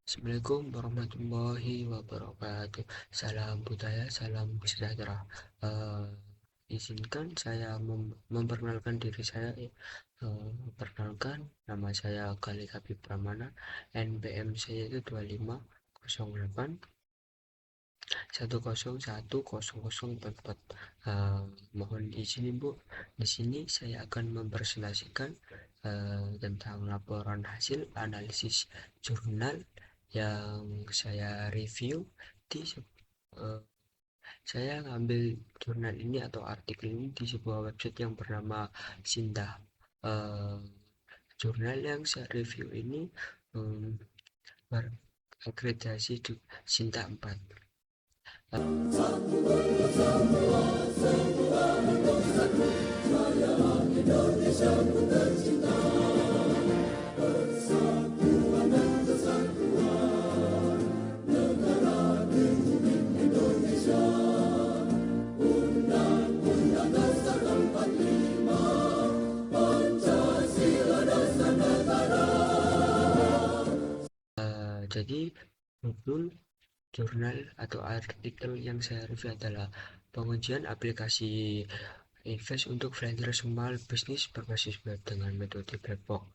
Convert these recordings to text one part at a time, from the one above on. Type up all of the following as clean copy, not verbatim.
Assalamualaikum warahmatullahi wabarakatuh. Salam budaya, salam sejahtera. Izinkan saya memperkenalkan diri saya. Perkenalkan, nama saya Khalid Habib Pramana. NPM saya itu 2508 1011044. Mohon izin Ibu. Di sini saya akan mempresentasikan tentang laporan hasil analisis jurnal yang saya review di uh, saya ngambil jurnal ini atau artikel ini di sebuah website yang bernama Sinta. Uh, Jurnal yang saya review ini berakreditasi Sinta 4. Jadi judul jurnal atau artikel yang saya review adalah pengujian aplikasi Invest untuk freelancer small business berbasis web dengan metode black box.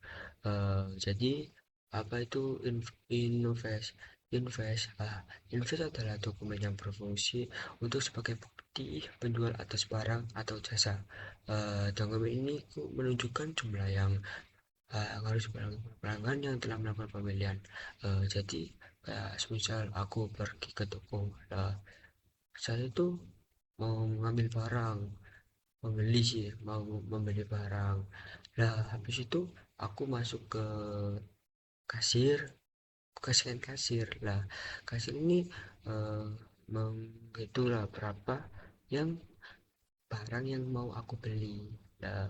Jadi apa itu Invest? Invest adalah dokumen yang berfungsi untuk sebagai bukti penjual atas barang atau jasa. Dokumen ini menunjukkan jumlah yang harus pelanggan yang telah melakukan pembelian. Jadi misal aku pergi ke toko, saya tuh mau mengambil barang, mau membeli barang. Nah, habis itu aku masuk ke kasir, kasihan kasir lah. Kasir ini eh, menghitunglah berapa yang barang yang mau aku beli. Nah,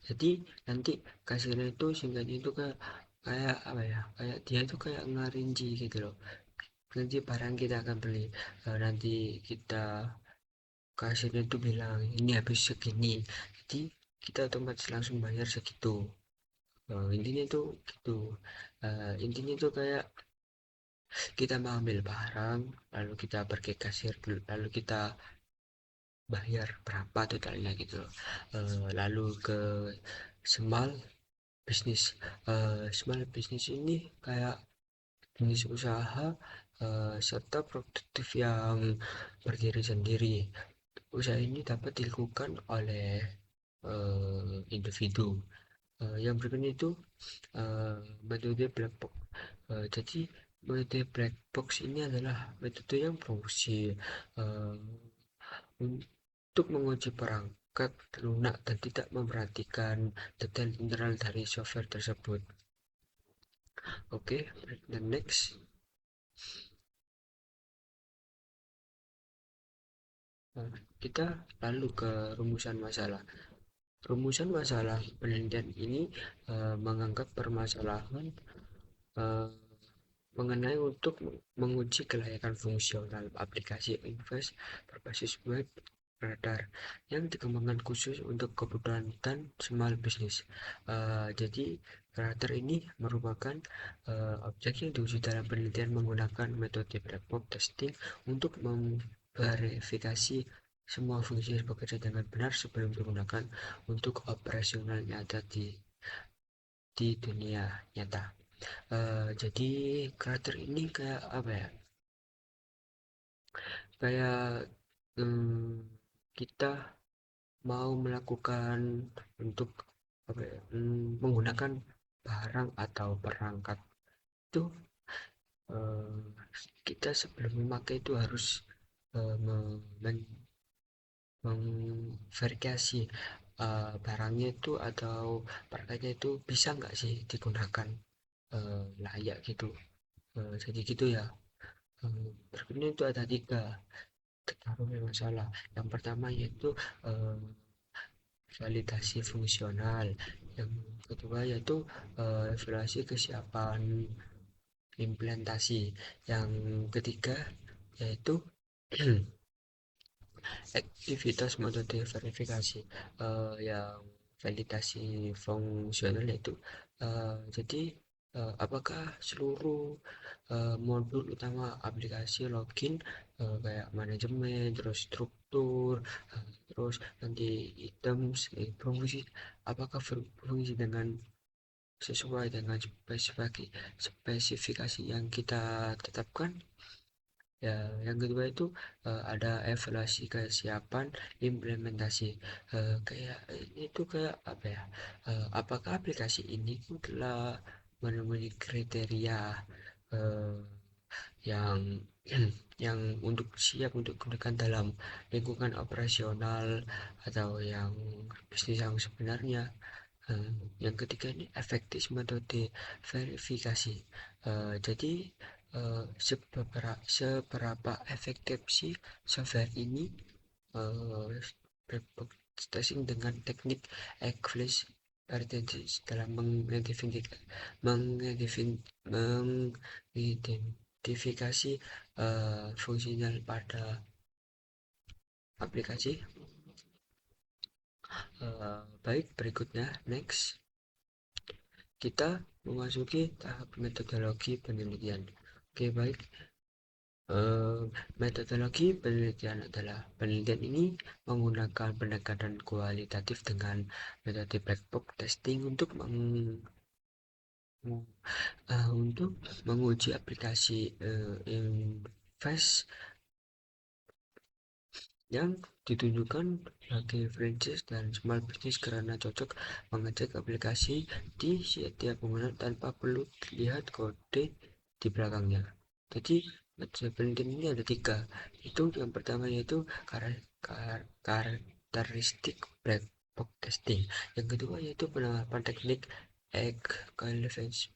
jadi nanti kasirnya itu singkatnya itu kayak kayak apa ya, kayak dia itu kayak ngerinci gitu loh. Nanti barang kita akan beli. Nanti kita kasirnya itu bilang ini habis segini, jadi kita otomatis langsung bayar segitu. Intinya itu gitu. Intinya itu kayak kita mau ambil barang, lalu kita pergi kasir dulu, lalu kita bayar berapa totalnya gitu loh. Lalu ke small bisnis. Small bisnis ini kayak jenis usaha serta produktif yang berdiri sendiri. Usaha ini dapat dilakukan oleh individu. Yang berikutnya itu metode black box. Jadi metode black box ini adalah metode yang berfungsi uh, untuk menguji perangkat lunak dan tidak memperhatikan detail internal dari software tersebut. Oke, dan next. Kita lalu ke rumusan masalah. Rumusan masalah penelitian ini mengangkat permasalahan eh, mengenai untuk menguji kelayakan fungsional aplikasi Invest berbasis web radar yang dikembangkan khusus untuk kebutuhan dan small business. Jadi radar ini merupakan objek yang diuji dalam penelitian menggunakan metode black box testing untuk memverifikasi semua fungsi bekerja dengan benar sebelum digunakan untuk operasional nyata di dunia nyata. Jadi karakter ini kayak apa ya? Kayak kita mau melakukan untuk apa ya, menggunakan barang atau perangkat itu eh, kita sebelum memakai itu harus memverifikasi barangnya itu atau perangkatnya itu bisa nggak sih digunakan layak gitu. Jadi gitu ya. Berikutnya itu ada tiga tertaruh masalah. Yang pertama yaitu eh, validasi fungsional. Yang kedua yaitu evaluasi kesiapan implementasi. Yang ketiga yaitu aktivitas metode verifikasi. Yang validasi fungsional yaitu jadi apakah seluruh modul utama aplikasi login, kayak manajemen, terus struktur, terus nanti items, fungsi, apakah berfungsi dengan sesuai dengan spesifikasi yang kita tetapkan. Ya, yang kedua itu ada evaluasi kesiapan implementasi. Kayak ini tuh kayak apa ya? Apakah aplikasi ini tuh telah memenuhi kriteria eh, yang yang untuk siap untuk digunakan dalam lingkungan operasional atau yang bisnis yang sebenarnya. Yang ketiga ini efektif metode verifikasi. Jadi seberapa efektif sih software ini testing dengan teknik Equals dalam mengidentifikasi fungsional pada aplikasi. Baik, berikutnya next kita memasuki tahap metodologi penelitian. Oke, baik. Metodologi penelitian adalah penelitian ini menggunakan pendekatan kualitatif dengan metode black box testing untuk menguji aplikasi invest yang ditunjukkan sebagai franchise dan small business karena cocok mengecek aplikasi di setiap penggunaan tanpa perlu lihat kode di belakangnya. Jadi metode penelitian ini ada tiga. Itu yang pertama yaitu karakteristik black box testing. Yang kedua yaitu penerapan teknik equivalence.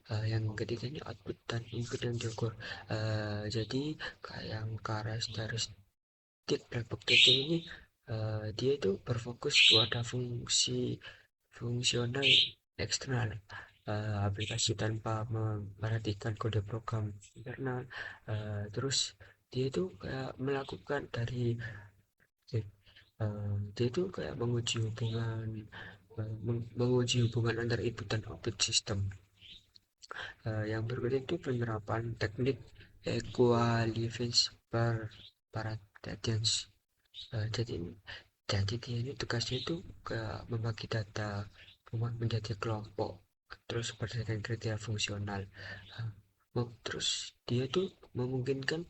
Yang ketiga ini output dan input yang diukur. Jadi yang karakteristik black box testing ini dia itu berfokus pada fungsional eksternal aplikasi tanpa memperhatikan kode program internal. Terus dia itu kayak melakukan dia itu kayak menguji hubungan antar input dan output sistem. Yang berikutnya itu penerapan teknik equivalence parathians. Jadi dia ini tugasnya itu kayak membagi data menjadi kelompok terus berdasarkan kriteria fungsional. Terus dia itu memungkinkan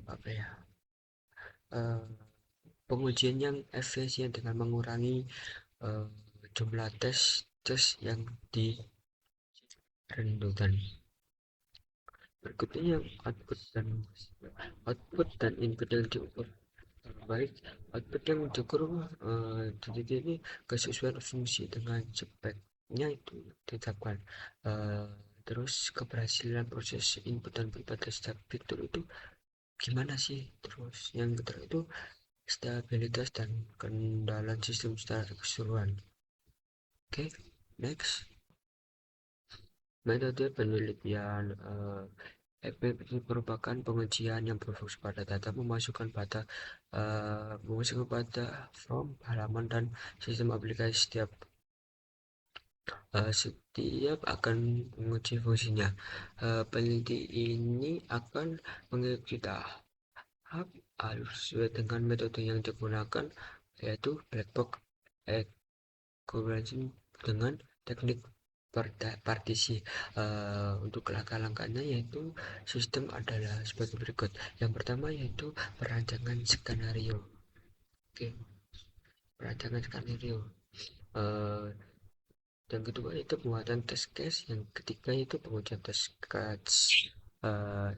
apa ya, uh, pengujian yang efisien dengan mengurangi uh, jumlah tes yang direndukan. Berikutnya yang output dan input yang diukur. Baik, output yang diukur jadi ini kesesuaian fungsi dengan speknya itu ditetapkan. Terus keberhasilan proses input dan output pada setiap fitur itu gimana sih? Terus yang ketiga itu stabilitas dan kendalian sistem secara keseluruhan. Oke, next. Metode penelitian FPP merupakan pengujian yang berfokus pada data memasukkan pada form halaman dan sistem aplikasi setiap akan menguji fungsinya. Peneliti ini akan mengikuti tahap harus sesuai dengan metode yang digunakan, yaitu black box equivalence dengan teknik partisi. Untuk langkah-langkahnya yaitu sistem adalah sebagai berikut. Yang pertama yaitu perancangan skenario. Oke, perancangan skenario. Uh, yang kedua itu pembuatan test case. Yang ketiga itu pengujian test case. Uh,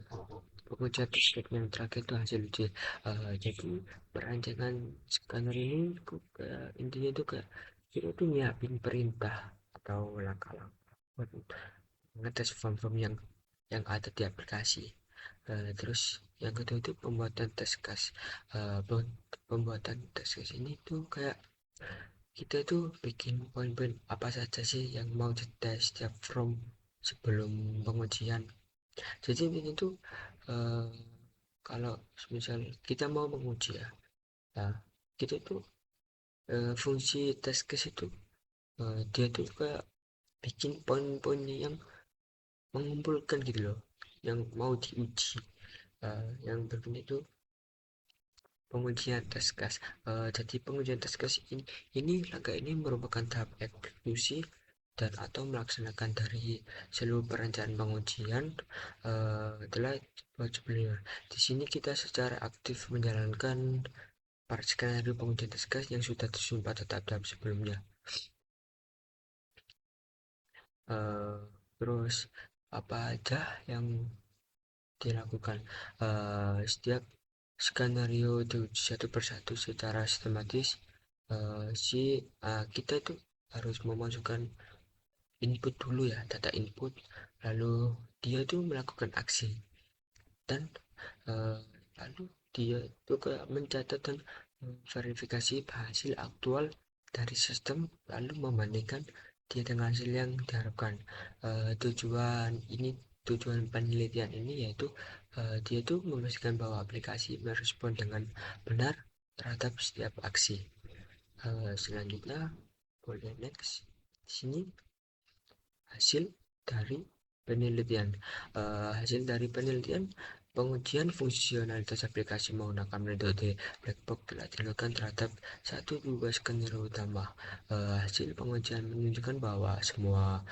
Pengujian test case yang terakhir itu hasil uji. Jadi perancangan skenario ini intinya itu kayak kita tuh nyiapin perintah atau langkah-langkah buat ngetes form-form yang ada di aplikasi. Terus yang kedua itu pembuatan test case. Pembuatan test case ini tuh kayak kita tuh bikin poin-poin apa saja sih yang mau dites setiap form sebelum pengujian. Jadi ini tuh uh, kalau misal kita mau menguji ya, nah, kita tuh fungsi test case itu dia tuh kayak bikin poin-poinnya yang mengumpulkan gitu loh, yang mau diuji. Yang berikutnya itu pengujian tes gas. Jadi pengujian tes gas ini langkah ini merupakan tahap eksekusi dan atau melaksanakan dari seluruh perencanaan pengujian telah dibuat sebelumnya. Di sini kita secara aktif menjalankan para skenario pengujian tes gas yang sudah tersumpah tetap tahap sebelumnya. Eh, Terus apa aja yang dilakukan? Setiap skenario diuji satu persatu secara sistematis. Kita itu harus memasukkan input dulu ya, data input, lalu dia itu melakukan aksi, dan eh, lalu dia itu kayak mencatat dan verifikasi hasil aktual dari sistem, lalu membandingkan dia dengan hasil yang diharapkan. Tujuan penelitian ini yaitu dia itu memastikan bahwa aplikasi merespon dengan benar terhadap setiap aksi. Selanjutnya, boleh next. Di sini hasil dari penelitian. Hasil dari penelitian pengujian fungsionalitas aplikasi menggunakan metode black box telah dilakukan terhadap satu dua skenario utama. Hasil pengujian menunjukkan bahwa semua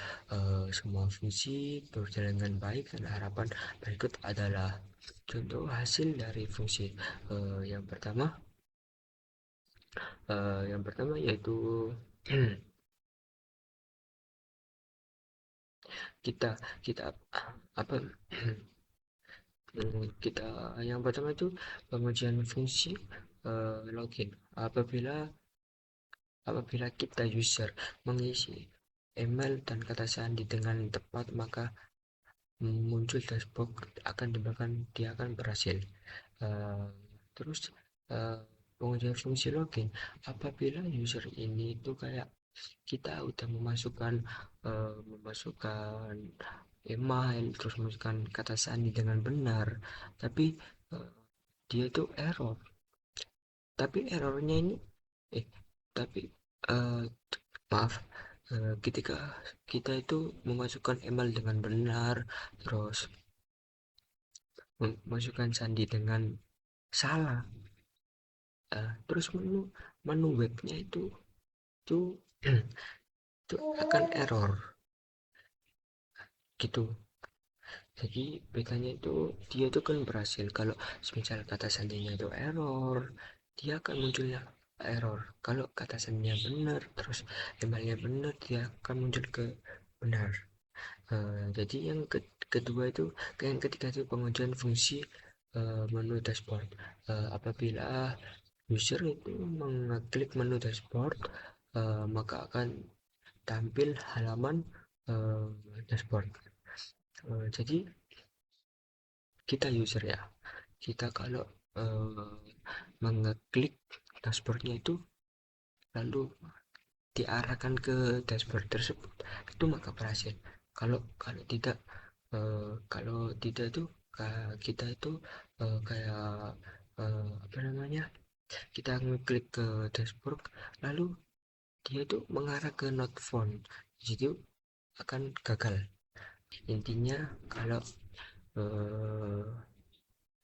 fungsi berjalan dengan baik, dan harapan berikut adalah contoh hasil dari fungsi. Yang pertama, yaitu kita kita apa kita yang pertama itu pengujian fungsi login. Apabila kita user mengisi email dan kata sandi dengan tepat, maka muncul dashboard akan diberikan, dia akan berhasil. Uh, Terus pengujian fungsi login, apabila user ini itu kayak kita udah memasukkan email, terus memasukkan kata sandi dengan benar, tapi uh, dia itu error. Tapi errornya ini eh tapi eh, maaf, ketika kita itu memasukkan email dengan benar, terus memasukkan sandi dengan salah, terus menu webnya itu itu akan error gitu. Jadi bedanya itu dia itu kan berhasil kalau misal kata sandinya itu error, dia akan munculnya error. Kalau kata sandinya benar, terus emailnya benar, dia akan muncul ke benar. Jadi kedua itu, yang ketiga itu pengujian fungsi menu dashboard. Apabila user itu mengklik menu dashboard, maka akan tampil halaman uh, dashboard. Jadi kita user ya, kita kalau uh, mengeklik dashboardnya itu lalu diarahkan ke dashboard tersebut, itu maka berhasil. Kalau kalau tidak kalau tidak itu kita itu kayak apa namanya, kita ngeklik ke dashboard lalu dia itu mengarah ke not found, jadi akan gagal. Intinya kalau eh,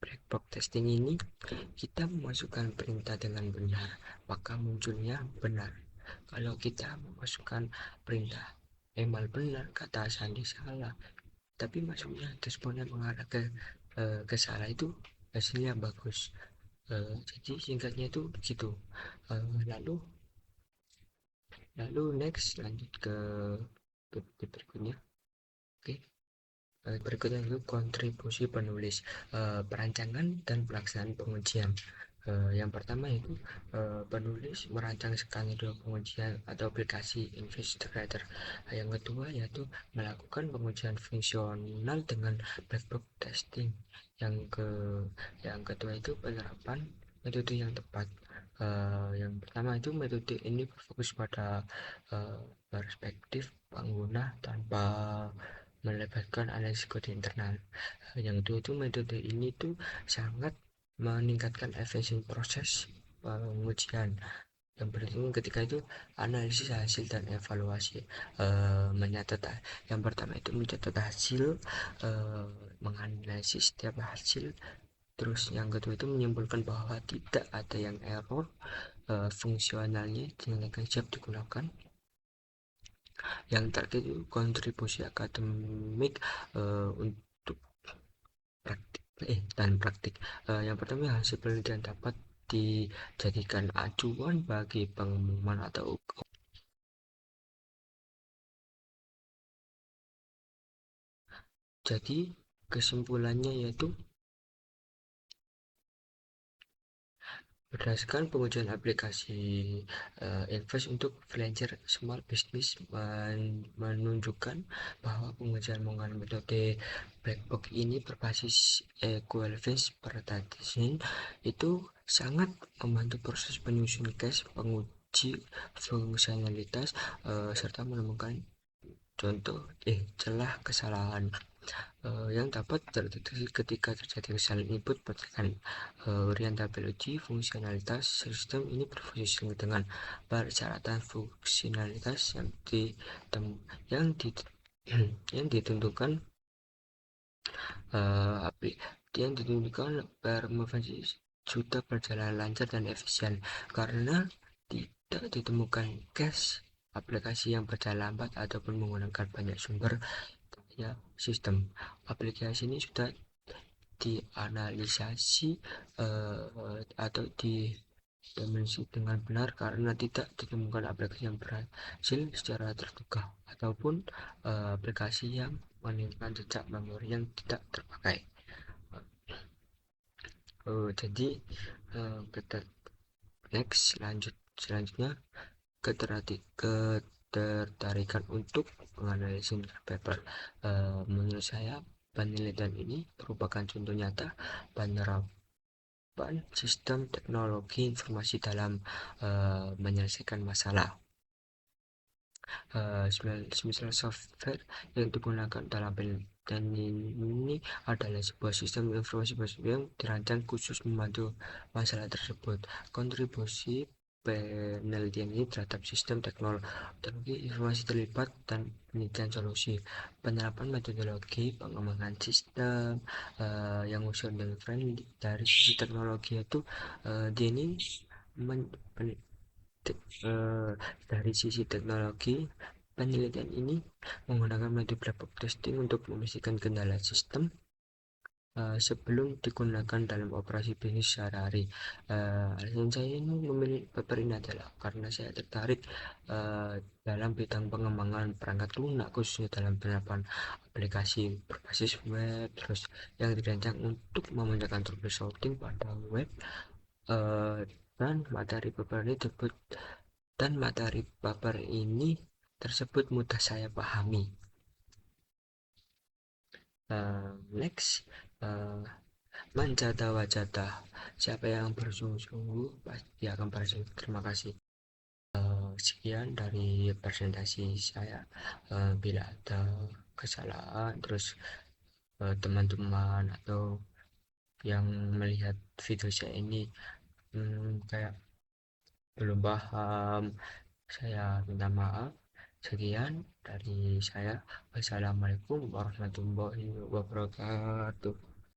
black box testing ini, kita memasukkan perintah dengan benar, maka munculnya benar. Kalau kita memasukkan perintah email benar, kata sandi salah, tapi masuknya responnya mengarah ke salah, itu hasilnya bagus. Jadi singkatnya itu gitu. Lalu next lanjut ke berikutnya. Oke. Berikutnya itu kontribusi penulis, perancangan dan pelaksanaan pengujian. Yang pertama itu penulis merancang skenario pengujian atau aplikasi investigator. Yang kedua yaitu melakukan pengujian fungsional dengan black box testing. Yang kedua itu penerapan metode yang tepat. Yang pertama itu metode ini berfokus pada perspektif pengguna tanpa melibatkan analisis kode internal. Yang kedua itu metode ini tuh sangat meningkatkan efisiensi proses pengujian. yang penting ketika itu analisis hasil dan evaluasi. Menyatat yang pertama itu mencatat hasil, eh, menganalisis setiap hasil. Terus yang kedua itu menyimpulkan bahwa tidak ada yang error, fungsionalnya dengan siap digunakan. Yang terakhir itu kontribusi akademik, untuk praktik dan praktik. Yang pertama hasil penelitian dapat dijadikan acuan bagi pengumuman atau jadi kesimpulannya yaitu berdasarkan pengujian aplikasi, Invest untuk freelancer small business menunjukkan bahwa pengujian menggunakan metode black box ini berbasis equivalence prediction itu sangat membantu proses penyusunan case, penguji fungsionalitas, serta menemukan contoh celah kesalahan yang dapat terdeteksi ketika terjadi kesalahan input berdasarkan urian tabel uji fungsionalitas. Sistem ini berfungsi dengan persyaratan fungsionalitas yang yang ditentukan, uh, yang ditentukan bermotivasi sudah berjalan lancar dan efisien karena tidak ditemukan cache aplikasi yang berjalan lambat ataupun menggunakan banyak sumber daya sistem. Aplikasi ini sudah dianalisasi, atau dimensi dengan benar karena tidak ditemukan aplikasi yang berhasil secara terduga ataupun aplikasi yang meninggalkan jejak memori yang tidak terpakai. Jadi kita next selanjutnya ketertarikan untuk menganalisis paper. Menurut saya penelitian ini merupakan contoh nyata penerapan sistem teknologi informasi dalam menyelesaikan masalah. Semisal software yang digunakan dalam penelitian ini adalah sebuah sistem informasi yang dirancang khusus membantu masalah tersebut. Kontribusi penelitian ini terhadap sistem teknologi informasi terlibat dan penelitian solusi. Penerapan metodologi pengembangan sistem yang usul dan friendly dari sisi teknologi itu, dia ini dari sisi teknologi, penelitian ini menggunakan metode black box testing untuk memastikan kendala sistem sebelum digunakan dalam operasi bisnis sehari-hari. Alasan saya ini memilih paper ini adalah karena saya tertarik dalam bidang pengembangan perangkat lunak, khususnya dalam penerapan aplikasi berbasis web, terus yang dirancang untuk memudahkan troubleshooting pada web, uh, dan materi paper ini tersebut mudah saya pahami. Next, Manjata wajata, siapa yang bersungguh-sungguh pasti akan bersungguh. Terima kasih. Sekian dari presentasi saya. Bila ada kesalahan, terus teman-teman atau yang melihat video saya ini kayak belum paham, saya minta maaf. Sekian dari saya. Wassalamualaikum warahmatullahi wabarakatuh.